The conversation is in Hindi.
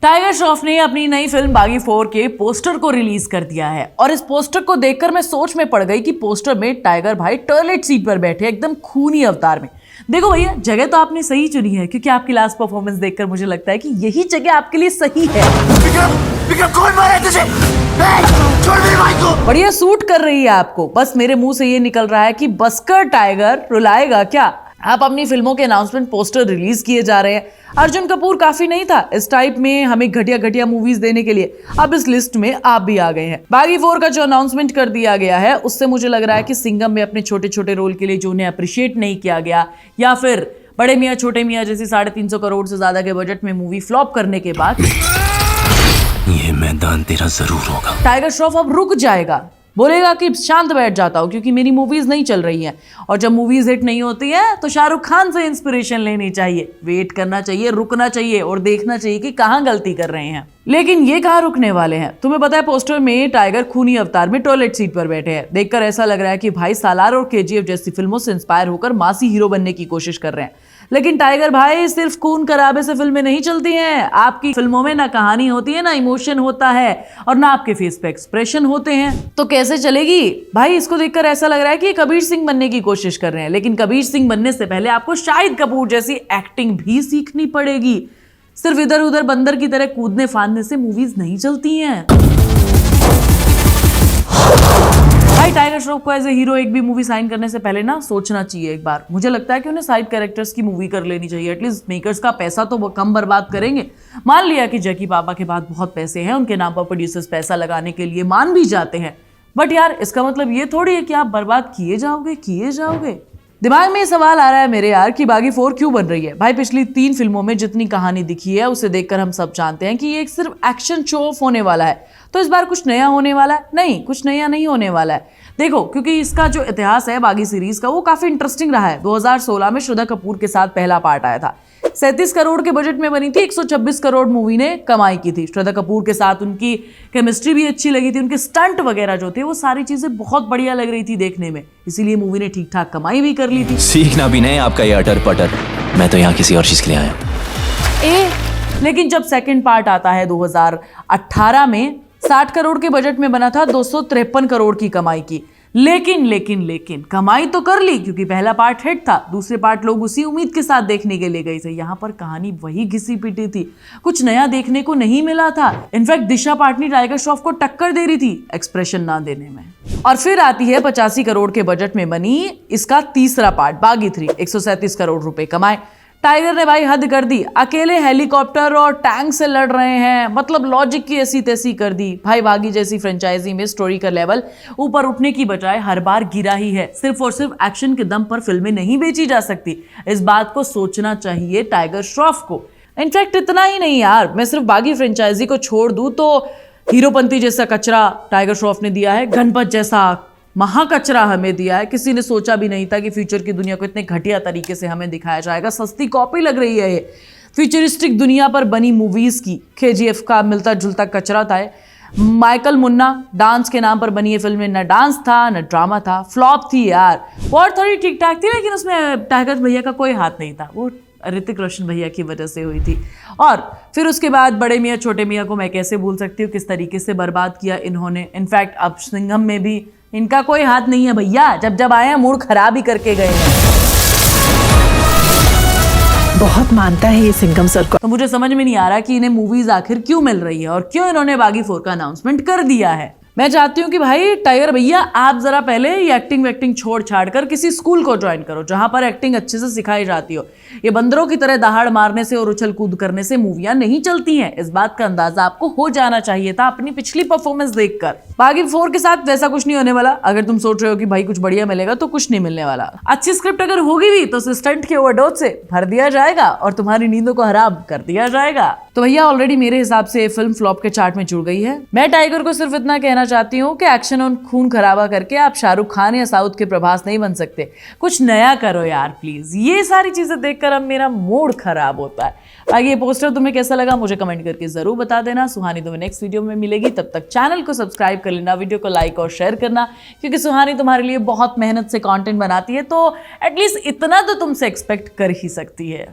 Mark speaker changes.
Speaker 1: टाइगर श्रॉफ ने अपनी नई फिल्म बागी 4 के पोस्टर को रिलीज कर दिया है और इस पोस्टर को देखकर मैं सोच में पड़ गई कि पोस्टर में टाइगर भाई टॉयलेट सीट पर बैठे एकदम खूनी अवतार में। देखो भैया, जगह तो आपने सही चुनी है क्योंकि आपकी लास्ट परफॉर्मेंस देखकर मुझे लगता है कि यही जगह आपके लिए सही है।
Speaker 2: विक्रम कौन मारा तुझे? छोड़ मेरे भाई को।
Speaker 1: बढ़िया सूट कर रही है आपको। बस मेरे मुंह से ये निकल रहा है कि बसकर टाइगर रुलाएगा क्या। आप अपनी फिल्मों के अनाउंसमेंट पोस्टर रिलीज किए जा रहे हैं। अर्जुन कपूर काफी नहीं था इस टाइप में हमें घटिया घटिया मूवीज देने के लिए, अब इस लिस्ट में आप भी आ गए हैं। बागी 4 का जो अनाउंसमेंट कर दिया गया है उससे मुझे लग रहा है कि सिंघम में अपने छोटे छोटे रोल के लिए जो उन्हें अप्रिशिएट नहीं किया गया, या फिर बड़े मियाँ छोटे मियाँ जैसी 350 करोड़ से ज्यादा के बजट में मूवी फ्लॉप करने के बाद
Speaker 2: ये मैदान तेरा जरूर होगा।
Speaker 1: टाइगर श्रॉफ अब रुक जाएगा, बोलेगा कि शांत बैठ जाता हूँ क्योंकि मेरी मूवीज नहीं चल रही हैं। और जब मूवीज हिट नहीं होती है तो शाहरुख खान से इंस्पिरेशन लेनी चाहिए, वेट करना चाहिए, रुकना चाहिए और देखना चाहिए कि कहाँ गलती कर रहे हैं। लेकिन ये कहाँ रुकने वाले हैं। तुम्हें पता है पोस्टर में टाइगर खूनी अवतार में टॉयलेट सीट पर बैठे हैं। देखकर ऐसा लग रहा है कि भाई सालार और केजीएफ जैसी फिल्मों से इंस्पायर होकर मासी हीरो बनने की कोशिश कर रहे हैं। लेकिन टाइगर भाई सिर्फ खून खराबे से फिल्में नहीं चलती हैं। आपकी फिल्मों में ना कहानी होती है, ना इमोशन होता है और ना आपके फेस पे एक्सप्रेशन होते हैं, तो कैसे चलेगी भाई। इसको देखकर ऐसा लग रहा है कि कबीर सिंह बनने की कोशिश कर रहे हैं। लेकिन कबीर सिंह बनने से पहले आपको शाहिद कपूर जैसी एक्टिंग भी सीखनी पड़ेगी। सिर्फ इधर उधर बंदर की तरह कूदने फांदने से मूवीज नहीं चलती हैं। भाई टाइगर श्रॉफ को एज ए हीरो एक भी मूवी साइन करने से पहले ना सोचना चाहिए एक बार। मुझे लगता है कि उन्हें साइड कैरेक्टर्स की मूवी कर लेनी चाहिए। एटलीस्ट मेकर्स का पैसा तो वो कम बर्बाद करेंगे। मान लिया कि जैकी पापा के बाद बहुत पैसे हैं, उनके नाम पर प्रोड्यूसर्स पैसा लगाने के लिए मान भी जाते हैं, बट यार इसका मतलब ये थोड़ी है कि आप बर्बाद किए जाओगे। दिमाग में ये सवाल आ रहा है मेरे यार कि बागी 4 क्यों बन रही है। भाई पिछली 3 फिल्मों में जितनी कहानी दिखी है उसे देखकर हम सब जानते हैं कि ये एक सिर्फ एक्शन शो ऑफ होने वाला है। तो इस बार कुछ नया होने वाला है? नहीं, कुछ नया नहीं होने वाला है। देखो, क्योंकि इसका जो इतिहास है बागी सीरीज का वो काफी इंटरेस्टिंग रहा है। 2016 में श्रद्धा कपूर के साथ पहला पार्ट आया था। 37 करोड़ के बजट में बनी थी, 126 करोड़ मूवी ने कमाई की थी। श्रद्धा कपूर के साथ उनकी केमिस्ट्री भी अच्छी लगी थी, उनके स्टंट वगैरह जो थे वो सारी चीजें बहुत बढ़िया लग रही थी देखने में, इसीलिए मूवी ने ठीक ठाक कमाई भी कर ली थी।
Speaker 3: सीखना भी नहीं आपका ये अटर पटर, मैं तो यहाँ किसी और चीज के लिए आया।
Speaker 1: लेकिन जब सेकंड पार्ट आता है 2018 में 60 करोड़ के बजट में बना था, 253 करोड़ की कमाई की। लेकिन कमाई तो कर ली क्योंकि पहला पार्ट हिट था, दूसरे पार्ट लोग उसी उम्मीद के साथ देखने के लिए गए थे। यहाँ पर कहानी वही घिसी पिटी थी, कुछ नया देखने को नहीं मिला था। इनफैक्ट दिशा पाटनी टाइगर श्रॉफ को टक्कर दे रही थी एक्सप्रेशन ना देने में। और फिर आती है 85 करोड़ के बजट में बनी इसका तीसरा पार्ट बागी 3, 137 करोड़ रुपए कमाए। टाइगर ने भाई हद कर दी, अकेले हेलीकॉप्टर और टैंक से लड़ रहे हैं, मतलब लॉजिक की ऐसी तैसी कर दी। भाई बागी जैसी फ्रेंचाइजी में स्टोरी का लेवल ऊपर उठने की बजाय हर बार गिरा ही है। सिर्फ और सिर्फ एक्शन के दम पर फिल्में नहीं बेची जा सकती, इस बात को सोचना चाहिए टाइगर श्रॉफ को। इनफैक्ट इतना ही नहीं यार, मैं सिर्फ बागी फ्रेंचाइजी को छोड़ दूं तो हीरोपंती जैसा कचरा टाइगर श्रॉफ ने दिया है, गणपत जैसा महाकचरा हमें दिया है। किसी ने सोचा भी नहीं था कि फ्यूचर की दुनिया को इतने घटिया तरीके से हमें दिखाया जाएगा। सस्ती कॉपी लग रही है ये फ्यूचरिस्टिक दुनिया पर बनी मूवीज की। केजीएफ का मिलता जुलता कचरा था। माइकल मुन्ना डांस के नाम पर बनी ये फिल्म में न डांस था न ड्रामा था, फ्लॉप थी यार। और थोड़ी ठीक ठाक थी लेकिन उसमें टाइगर भैया का कोई हाथ नहीं था, वो ऋतिक रोशन भैया की वजह से हुई थी। और फिर उसके बाद बड़े मियाँ छोटे मियाँ को मैं कैसे भूल सकती हूँ, किस तरीके से बर्बाद किया इन्होंने। इनफैक्ट अब सिंघम में भी इनका कोई हाथ नहीं है भैया, जब आए हैं मूड खराब ही करके गए हैं।
Speaker 4: बहुत मानता है ये सिंघम सर को।
Speaker 1: तो मुझे समझ में नहीं आ रहा कि इन्हें मूवीज आखिर क्यों मिल रही है और क्यों इन्होंने बागी 4 का अनाउंसमेंट कर दिया है। मैं चाहती हूँ कि भाई टाइगर भैया आप जरा पहले ये एक्टिंग छोड़ छाड़ कर किसी स्कूल को ज्वाइन करो जहां पर एक्टिंग अच्छे से सिखाई जाती हो। ये बंदरों की तरह दहाड़ मारने से और उछल कूद करने से मूवियां नहीं चलती हैं, इस बात का अंदाजा आपको हो जाना चाहिए था अपनी पिछली परफॉर्मेंस देखकर। बागी 4 के साथ वैसा कुछ नहीं होने वाला। अगर तुम सोच रहे हो कि भाई कुछ बढ़िया मिलेगा तो कुछ नहीं मिलने वाला। अच्छी स्क्रिप्ट अगर होगी भी तो असिस्टेंट के ओवरडोज से भर दिया जाएगा और तुम्हारी नींदों को हराम कर दिया जाएगा। तो भैया ऑलरेडी मेरे हिसाब से फिल्म फ्लॉप के चार्ट में जुड़ गई है। मैं टाइगर को सिर्फ इतना कहना चाहती हूँ कि एक्शन और खून खराबा करके आप शाहरुख खान या साउथ के प्रभास नहीं बन सकते। कुछ नया करो यार प्लीज। ये सारी चीजें देखकर अब मेरा मूड खराब होता है। आगे ये पोस्टर तुम्हें कैसा लगा मुझे कमेंट करके जरूर बता देना। सुहानी तुम्हें नेक्स्ट वीडियो में मिलेगी, तब तक चैनल को सब्सक्राइब कर लेना, वीडियो को लाइक और शेयर करना, क्योंकि सुहानी तुम्हारे लिए बहुत मेहनत से कंटेंट बनाती है, तो एटलीस्ट इतना तो तुमसे एक्सपेक्ट कर ही सकती है।